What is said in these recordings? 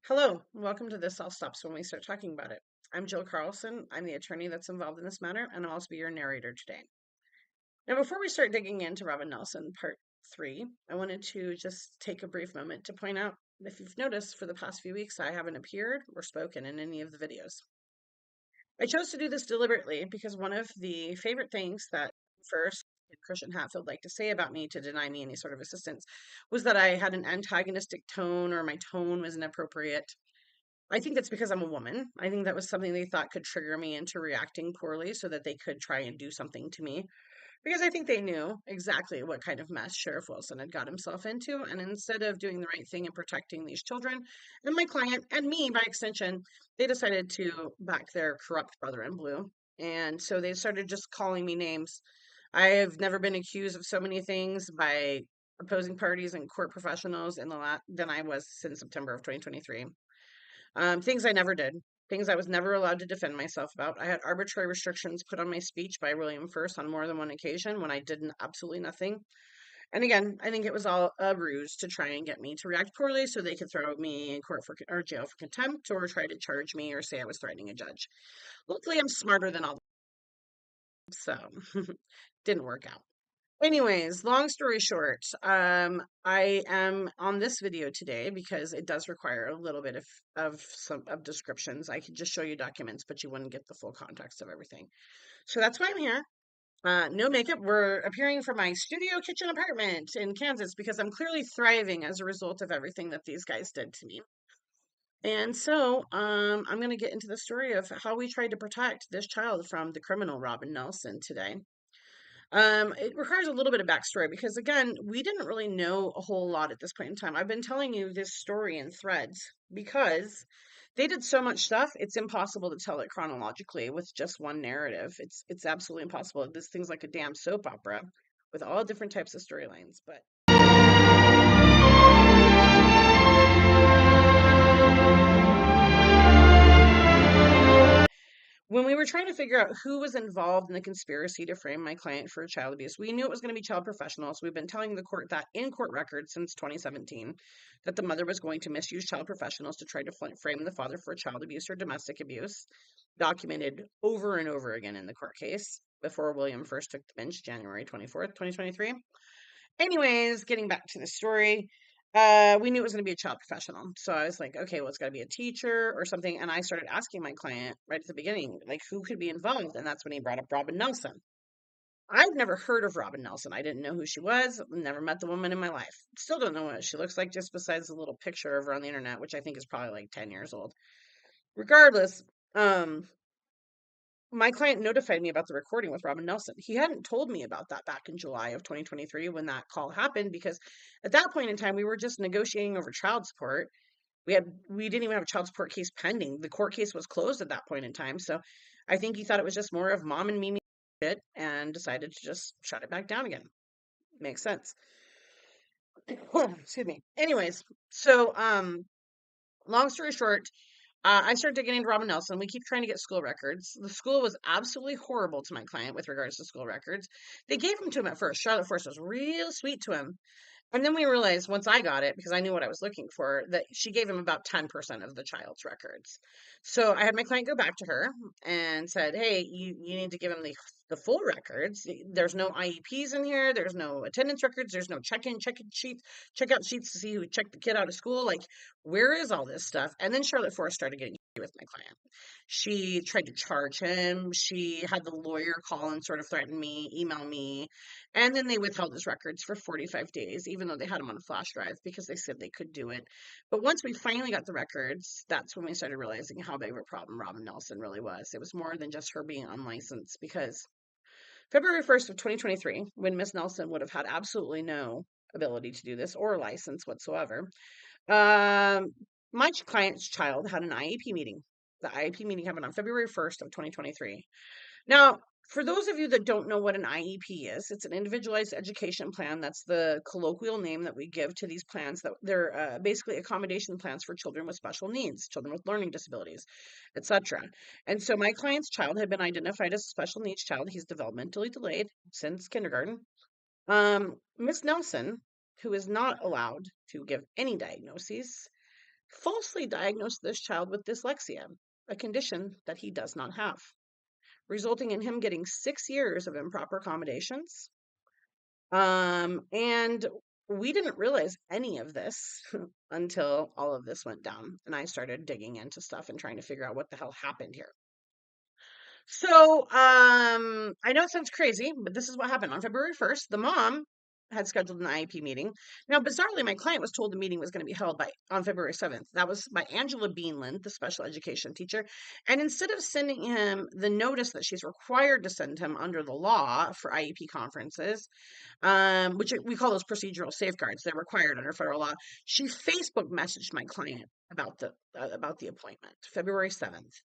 Hello, welcome to This All Stops When We Start Talking About It. I'm Jill Carlson. I'm the attorney that's involved in this matter, and I'll also be your narrator today. Now, before we start digging into Robyn Nelson Part 3, I wanted to just take a brief moment to point out if you've noticed for the past few weeks, I haven't appeared or spoken in any of the videos. I chose to do this deliberately because one of the favorite things that first Christian Hatfield liked to say about me to deny me any sort of assistance was that I had an antagonistic tone or my tone was inappropriate. I think that's because I'm a woman. I think that was something they thought could trigger me into reacting poorly so that they could try and do something to me. Because I think they knew exactly what kind of mess Sheriff Wilson had got himself into. And instead of doing the right thing and protecting these children and my client and me by extension, they decided to back their corrupt brother in blue. And so they started just calling me names. I have never been accused of so many things by opposing parties and court professionals than I was since September of 2023. Things I never did, things I was never allowed to defend myself about. I had arbitrary restrictions put on my speech by William First on more than one occasion when I did absolutely nothing. And again, I think it was all a ruse to try and get me to react poorly so they could throw me in court for or jail for contempt or try to charge me or say I was threatening a judge. Luckily, I'm smarter than all, so didn't work out. Anyways, long story short, I am on this video today because it does require a little bit of descriptions. I could just show you documents, but you wouldn't get the full context of everything. So that's why I'm here. No makeup. We're appearing from my studio kitchen apartment in Kansas because I'm clearly thriving as a result of everything that these guys did to me. And so, I'm going to get into the story of how we tried to protect this child from the criminal Robyn Nelson today. It requires a little bit of backstory because, again, we didn't really know a whole lot at this point in time. I've been telling you this story in threads because they did so much stuff. It's impossible to tell it chronologically with just one narrative. It's absolutely impossible. This thing's like a damn soap opera with all different types of storylines. But when we were trying to figure out who was involved in the conspiracy to frame my client for child abuse, we knew it was going to be child professionals. We've been telling the court that in court records since 2017 that the mother was going to misuse child professionals to try to frame the father for child abuse or domestic abuse, documented over and over again in the court case before William First took the bench January 24th, 2023. Anyways, getting back to the story, we knew it was going to be a child professional. So I was like, okay, well, it's got to be a teacher or something. And I started asking my client right at the beginning, like, who could be involved? And that's when he brought up Robyn Nelson. I've never heard of Robyn Nelson. I didn't know who she was, never met the woman in my life. Still don't know what she looks like, just besides a little picture of her on the internet, which I think is probably like 10 years old. Regardless, my client notified me about the recording with Robyn Nelson. He hadn't told me about that back in July of 2023 when that call happened because at that point in time we were just negotiating over child support. We didn't even have a child support case pending. The court case was closed at that point in time. So I think he thought it was just more of mom and me shit and decided to just shut it back down again. Makes sense. Excuse me. Anyways, so long story short, I started digging into Robyn Nelson. We keep trying to get school records. The school was absolutely horrible to my client with regards to school records. They gave them to him at first. Charlotte Force was real sweet to him. And then we realized once I got it, because I knew what I was looking for, that she gave him about 10% of the child's records. So I had my client go back to her and said, hey, you need to give him the full records. There's no IEPs in here. There's no attendance records. There's no check-in sheets, checkout sheets to see who checked the kid out of school. Like, where is all this stuff? And then Charlotte Force started getting with my client. She tried to charge him. She had the lawyer call and sort of threaten me, email me. And then they withheld his records for 45 days, even though they had them on a flash drive because they said they could do it. But once we finally got the records, that's when we started realizing how big of a problem Robyn Nelson really was. It was more than just her being unlicensed because February 1st of 2023, when Miss Nelson would have had absolutely no ability to do this or license whatsoever, my client's child had an IEP meeting. The IEP meeting happened on February 1st of 2023. Now, for those of you that don't know what an IEP is, it's an individualized education plan. That's the colloquial name that we give to these plans. That they're basically accommodation plans for children with special needs, children with learning disabilities, etc. And so my client's child had been identified as a special needs child. He's developmentally delayed since kindergarten. Miss Nelson, who is not allowed to give any diagnoses, falsely diagnosed this child with dyslexia, a condition that he does not have, resulting in him getting 6 years of improper accommodations. And we didn't realize any of this until all of this went down and I started digging into stuff and trying to figure out what the hell happened here. So, I know it sounds crazy, but this is what happened. On February 1st, the mom had scheduled an IEP meeting. Now, bizarrely, my client was told the meeting was going to be held on February 7th. That was by Angela Beanland, the special education teacher. And instead of sending him the notice that she's required to send him under the law for IEP conferences, which we call those procedural safeguards, they're required under federal law, she Facebook messaged my client about the appointment, February 7th.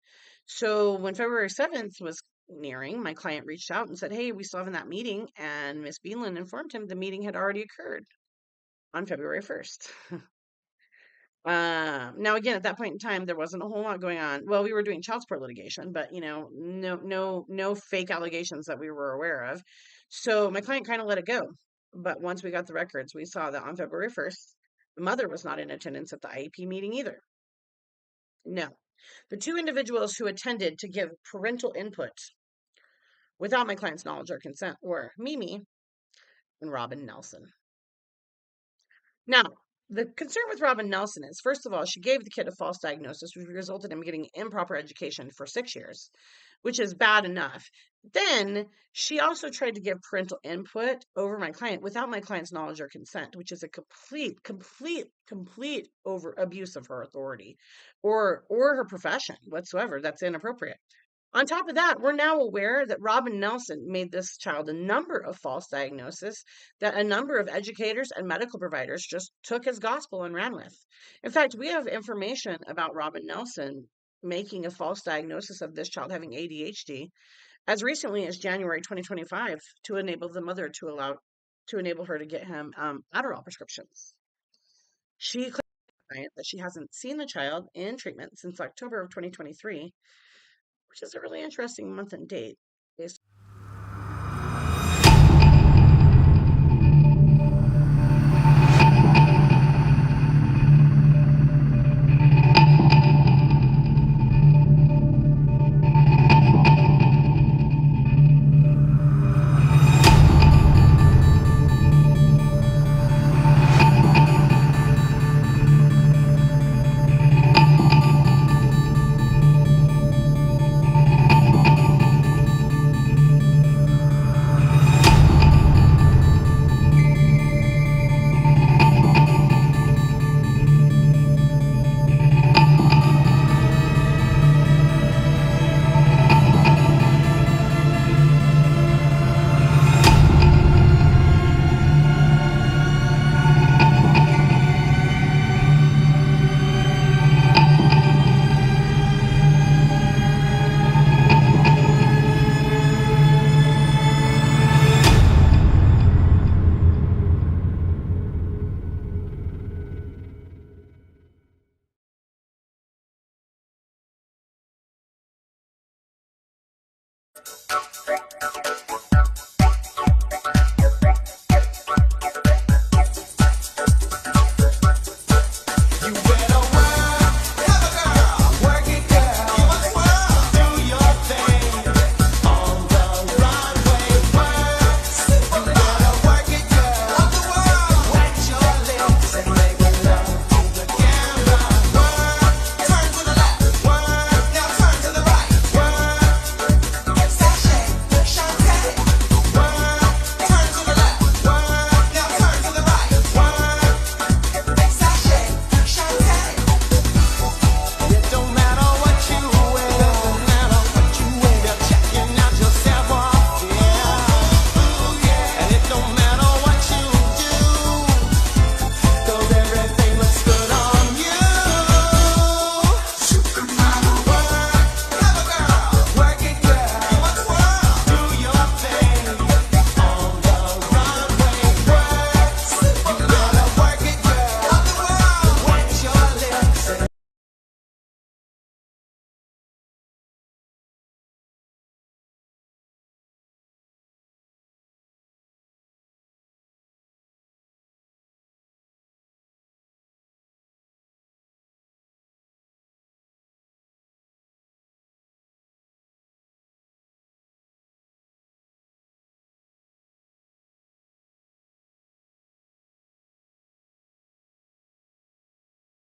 So when February 7th was nearing, my client reached out and said, "Hey, we still having that meeting." And Miss Beanland informed him the meeting had already occurred on February 1st. Now again, at that point in time, there wasn't a whole lot going on. Well, we were doing child support litigation, but no fake allegations that we were aware of. So my client kind of let it go. But once we got the records, we saw that on February 1st, the mother was not in attendance at the IEP meeting either. No. The two individuals who attended to give parental input without my client's knowledge or consent were Mimi and Robyn Nelson. Now, the concern with Robyn Nelson is, first of all, she gave the kid a false diagnosis, which resulted in him getting improper education for 6 years, which is bad enough. Then she also tried to give parental input over my client without my client's knowledge or consent, which is a complete over abuse of her authority or her profession whatsoever. That's inappropriate. On top of that, we're now aware that Robyn Nelson made this child a number of false diagnoses that a number of educators and medical providers just took as gospel and ran with. In fact, we have information about Robyn Nelson making a false diagnosis of this child having ADHD as recently as January 2025 to enable the mother to enable her to get him Adderall prescriptions. She claimed that she hasn't seen the child in treatment since October of 2023, which is a really interesting month and date.